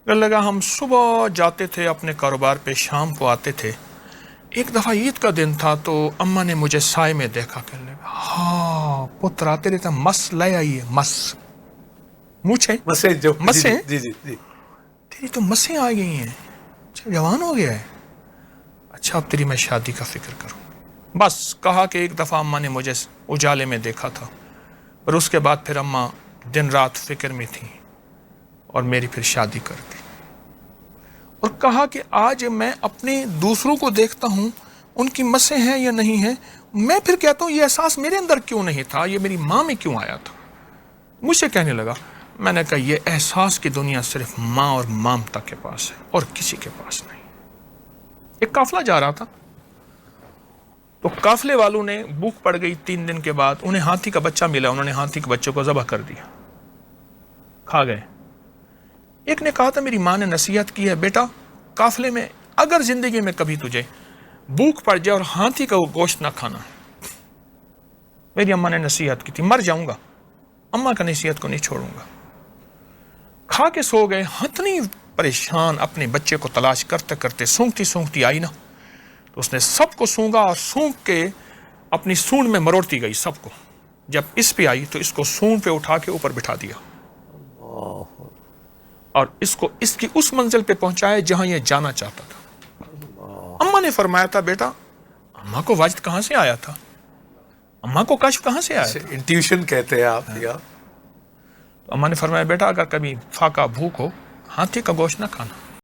کہنے لگا ہم صبح جاتے تھے اپنے کاروبار پہ، شام کو آتے تھے، ایک دفعہ عید کا دن تھا تو اماں نے مجھے سائے میں دیکھا، کہنے لگا ہاں پتر آتے رہتا مس لے آئیے، مس مونچھیں مسیں جو مسیں جی جی جی تیری تو مسیں آ گئی ہیں، اچھا جوان ہو گیا ہے، اچھا اب تیری میں شادی کا فکر کروں. بس کہا کہ ایک دفعہ اماں نے مجھے اجالے میں دیکھا تھا، اور اس کے بعد پھر اماں دن رات فکر میں تھی اور میری پھر شادی کر دی. اور کہا کہ آج میں اپنے دوسروں کو دیکھتا ہوں ان کی مسیں ہیں یا نہیں ہیں، میں پھر کہتا ہوں یہ احساس میرے اندر کیوں نہیں تھا، یہ میری ماں میں کیوں آیا تھا. مجھ سے کہنے لگا، میں نے کہا یہ احساس کی دنیا صرف ماں اور مامتا کے پاس ہے اور کسی کے پاس نہیں. ایک قافلہ جا رہا تھا تو قافلے والوں نے بھوک پڑ گئی، 3 دن کے بعد انہیں ہاتھی کا بچہ ملا، انہوں نے ہاتھی کے بچے کو ذبح کر دیا، کھا گئے. ایک نے کہا تھا میری ماں نے نصیحت کی ہے، بیٹا قافلے میں اگر زندگی میں کبھی تجھے بھوک پڑ جائے اور ہاتھی کا وہ گوشت نہ کھانا. میری اماں نے نصیحت کی تھی، مر جاؤں گا اماں کا نصیحت کو نہیں چھوڑوں گا. کھا کے سو گئے. ہتنی پریشان اپنے بچے کو تلاش کرتے کرتے سونگتی سونگتی آئی نا، تو اس نے سب کو سونگا اور سونگ کے اپنی سونڈ میں مروڑتی گئی سب کو. جب اس پہ آئی تو اس کو سونڈ پہ اٹھا کے اوپر بٹھا دیا اور اس کو اس کی اس منزل پہ پہنچایا جہاں یہ جانا چاہتا تھا. اماں نے فرمایا تھا بیٹا اماں کو وجد کہاں سے آیا تھا، اماں کو کشف کہاں سے آیا تھا. انٹیوشن کہتے ہیں آپ یا اماں نے فرمایا بیٹا اگر کبھی فاقہ بھوک ہو ہاتھی کا گوشت نہ کھانا.